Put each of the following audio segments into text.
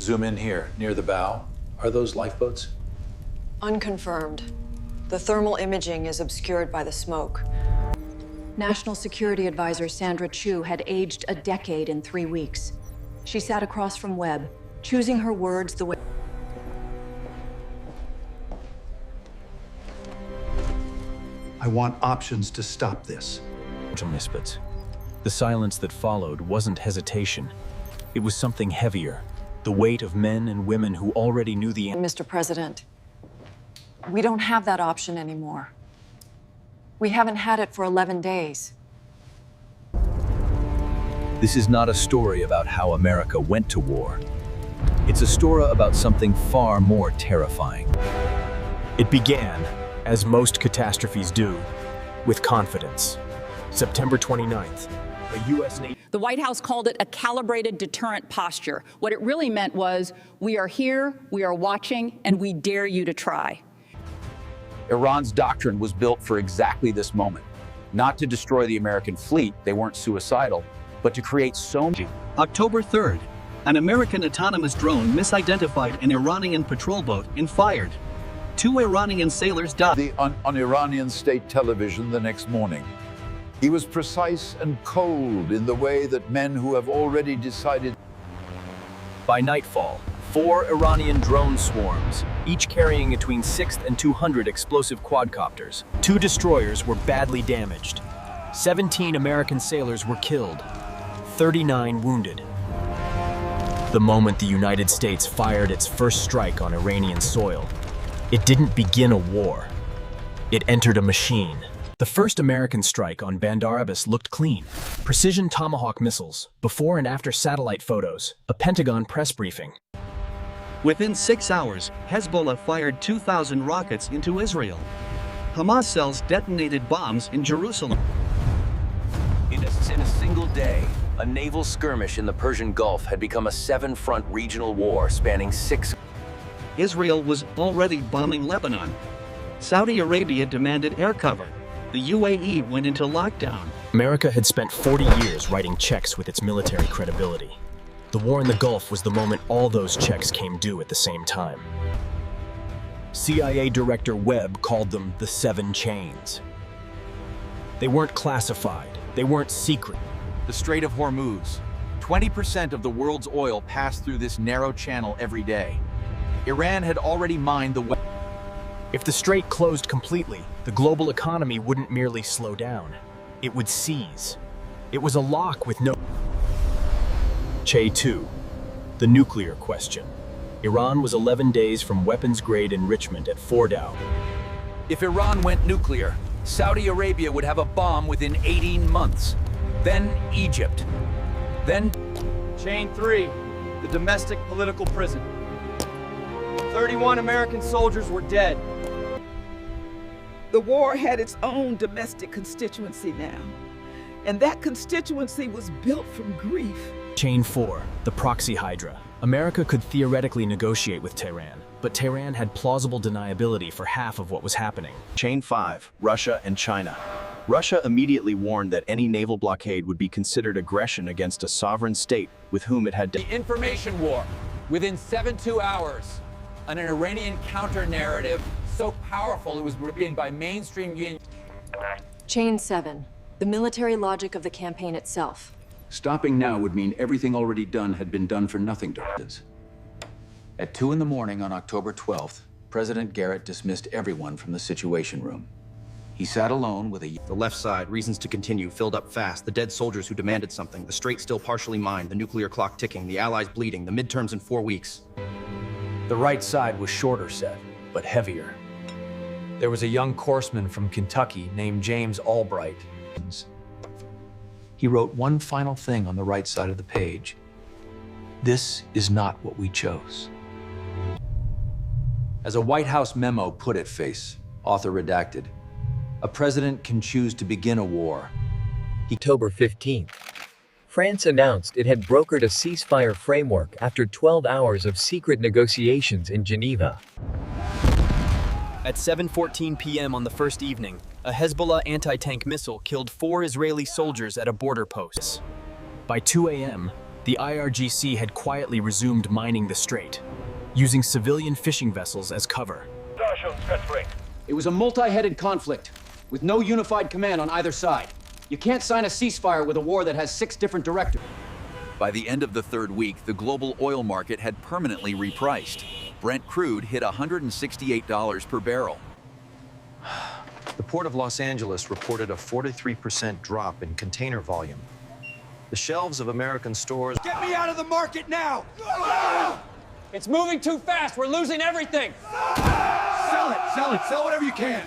Zoom in here, near the bow. Are those lifeboats? Unconfirmed. The thermal imaging is obscured by the smoke. National Security Advisor Sandra Chu had aged a decade in 3 weeks. She sat across from Webb, choosing her words the way... I want options to stop this. The silence that followed wasn't hesitation. It was something heavier. The weight of men and women who already knew the answer. Mr. President, we don't have that option anymore. We haven't had it for 11 days. This is not a story about how America went to war. It's a story about something far more terrifying. It began, as most catastrophes do, with confidence. September 29th, a U.S. Navy... The White House called it a calibrated deterrent posture. What it really meant was, we are here, we are watching, and we dare you to try. Iran's doctrine was built for exactly this moment. Not to destroy the American fleet, they weren't suicidal, but to create so many. October 3rd, an American autonomous drone misidentified an Iranian patrol boat and fired. 2 Iranian sailors died. On Iranian state television the next morning. He was precise and cold in the way that men who have already decided. By nightfall, 4 Iranian drone swarms, each carrying between 6 and 200 explosive quadcopters. 2 destroyers were badly damaged. 17 American sailors were killed, 39 wounded. The moment the United States fired its first strike on Iranian soil, it didn't begin a war. It entered a machine. The first American strike on Bandar Abbas looked clean. Precision Tomahawk missiles, before and after satellite photos, a Pentagon press briefing. Within 6 hours, Hezbollah fired 2,000 rockets into Israel. Hamas cells detonated bombs in Jerusalem. In a single day, a naval skirmish in the Persian Gulf had become a 7-front regional war spanning 6. Israel was already bombing Lebanon. Saudi Arabia demanded air cover. The UAE went into lockdown. America had spent 40 years writing checks with its military credibility. The war in the Gulf was the moment all those checks came due at the same time. CIA Director Webb called them the 7 chains. They weren't classified. They weren't secret. The Strait of Hormuz. 20% of the world's oil passed through this narrow channel every day. Iran had already mined the... If the strait closed completely, the global economy wouldn't merely slow down. It would seize. It was a lock with no... Che 2, the nuclear question. Iran was 11 days from weapons-grade enrichment at Fordow. If Iran went nuclear, Saudi Arabia would have a bomb within 18 months. Then Egypt. Then... Chain 3, the domestic political prison. 31 American soldiers were dead. The war had its own domestic constituency now, and that constituency was built from grief. Chain 4, the proxy hydra. America could theoretically negotiate with Tehran, but Tehran had plausible deniability for half of what was happening. Chain 5, Russia and China. Russia immediately warned that any naval blockade would be considered aggression against a sovereign state with whom it had... The information war. Within 72 hours, an Iranian counter-narrative so powerful it was repeated by mainstream... Chain 7, the military logic of the campaign itself. Stopping now would mean everything already done had been done for nothing. At 2 in the morning on October 12th, President Garrett dismissed everyone from the Situation Room. He sat alone with a... The left side, reasons to continue, filled up fast. The dead soldiers who demanded something, the strait still partially mined, the nuclear clock ticking, the Allies bleeding, the midterms in 4 weeks. The right side was shorter set, but heavier. There was a young corpsman from Kentucky named James Albright. He wrote one final thing on the right side of the page. This is not what we chose. As a White House memo put it, author redacted, a president can choose to begin a war. October 15th. France announced it had brokered a ceasefire framework after 12 hours of secret negotiations in Geneva. At 7:14 p.m. on the first evening, a Hezbollah anti-tank missile killed 4 Israeli soldiers at a border post. By 2 a.m., The IRGC had quietly resumed mining the strait, using civilian fishing vessels as cover. It was a multi-headed conflict, with no unified command on either side. You can't sign a ceasefire with a war that has 6 different directives. By the end of the 3rd week, the global oil market had permanently repriced. Brent crude hit $168 per barrel. The Port of Los Angeles reported a 43% drop in container volume. The shelves of American stores... Get me out of the market now! It's moving too fast. We're losing everything. Sell it, sell whatever you can.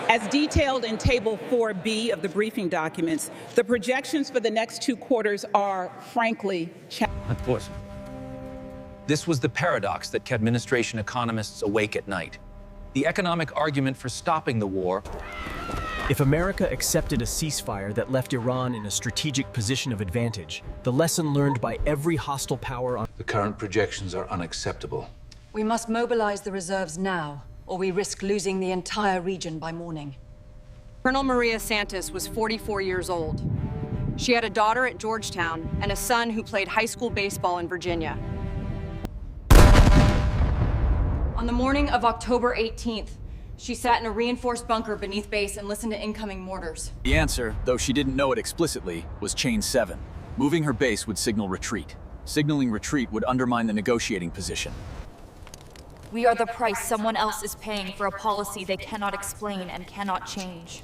As detailed in Table 4B of the briefing documents, the projections for the next 2 quarters are, frankly, challenging. This was the paradox that kept administration economists awake at night. The economic argument for stopping the war. If America accepted a ceasefire that left Iran in a strategic position of advantage, the lesson learned by every hostile power on The current projections are unacceptable. We must mobilize the reserves now, or we risk losing the entire region by morning. Colonel Maria Santos was 44 years old. She had a daughter at Georgetown and a son who played high school baseball in Virginia. On the morning of October 18th, she sat in a reinforced bunker beneath base and listened to incoming mortars. The answer, though she didn't know it explicitly, was Chain 7. Moving her base would signal retreat. Signaling retreat would undermine the negotiating position. We are the price someone else is paying for a policy they cannot explain and cannot change.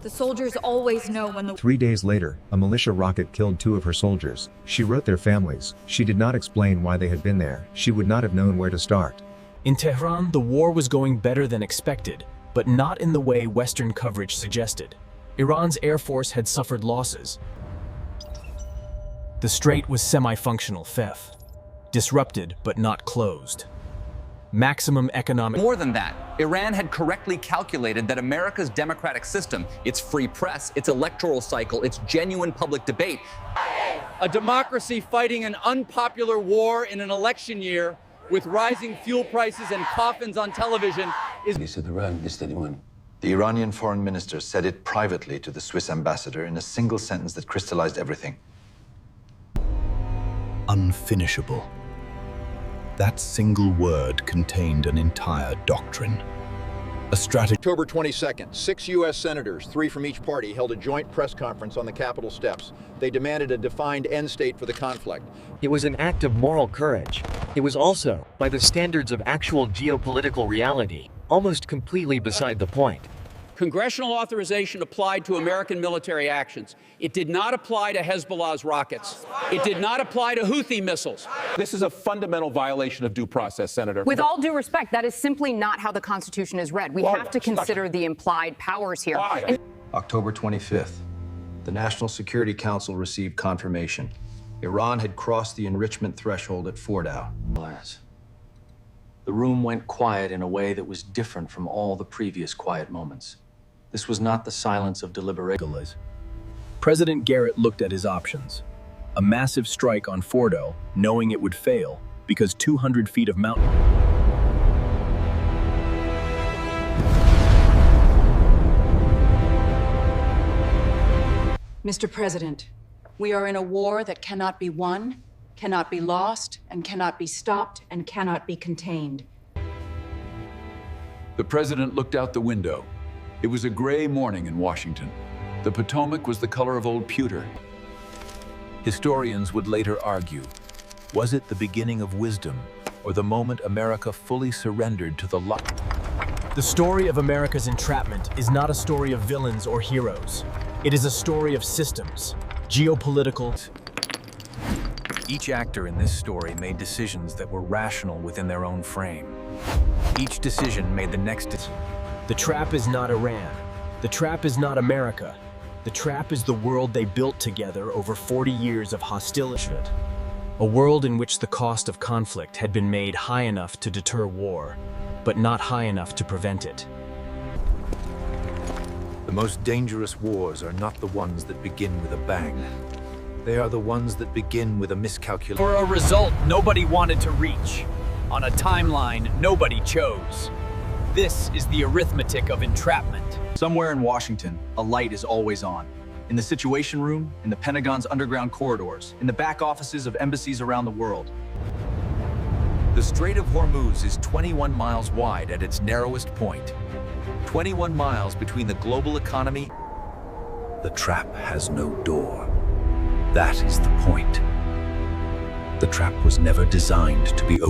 The soldiers always know when the... 3 days later, a militia rocket killed 2 of her soldiers. She wrote their families. She did not explain why they had been there. She would not have known where to start. In Tehran, the war was going better than expected, but not in the way Western coverage suggested. Iran's air force had suffered losses. The strait was semi-functional, disrupted but not closed. Maximum economic... More than that, Iran had correctly calculated that America's democratic system, its free press, its electoral cycle, its genuine public debate... A democracy fighting an unpopular war in an election year with rising fuel prices and coffins on television is... The Iranian foreign minister said it privately to the Swiss ambassador in a single sentence that crystallized everything. Unfinishable. That single word contained an entire doctrine. A strategy. October 22nd, 6 U.S. senators, 3 from each party, held a joint press conference on the Capitol steps. They demanded a defined end state for the conflict. It was an act of moral courage. It was also, by the standards of actual geopolitical reality, almost completely beside the point. Congressional authorization applied to American military actions. It did not apply to Hezbollah's rockets. It did not apply to Houthi missiles. This is a fundamental violation of due process, Senator. With all due respect, that is simply not how the Constitution is read. We have to consider the implied powers here. October 25th, the National Security Council received confirmation. Iran had crossed the enrichment threshold at Fordow. The room went quiet in a way that was different from all the previous quiet moments. This was not the silence of deliberation. President Garrett looked at his options. A massive strike on Fordow, knowing it would fail, because 200 feet of mountain... Mr. President, we are in a war that cannot be won, cannot be lost, and cannot be stopped, and cannot be contained. The president looked out the window. It was a gray morning in Washington. The Potomac was the color of old pewter. Historians would later argue, was it the beginning of wisdom, or the moment America fully surrendered to the luck? The story of America's entrapment is not a story of villains or heroes. It is a story of systems, geopolitical... Each actor in this story made decisions that were rational within their own frame. Each decision made the next decision. The trap is not Iran. The trap is not America. The trap is the world they built together over 40 years of hostility. A world in which the cost of conflict had been made high enough to deter war, but not high enough to prevent it. The most dangerous wars are not the ones that begin with a bang. They are the ones that begin with a miscalculation. For a result nobody wanted to reach, on a timeline nobody chose. This is the arithmetic of entrapment. Somewhere in Washington, a light is always on. in the Situation Room, in the Pentagon's underground corridors, in the back offices of embassies around the world. The Strait of Hormuz is 21 miles wide at its narrowest point. 21 miles between the global economy. The trap has no door. That is the point. The trap was never designed to be opened.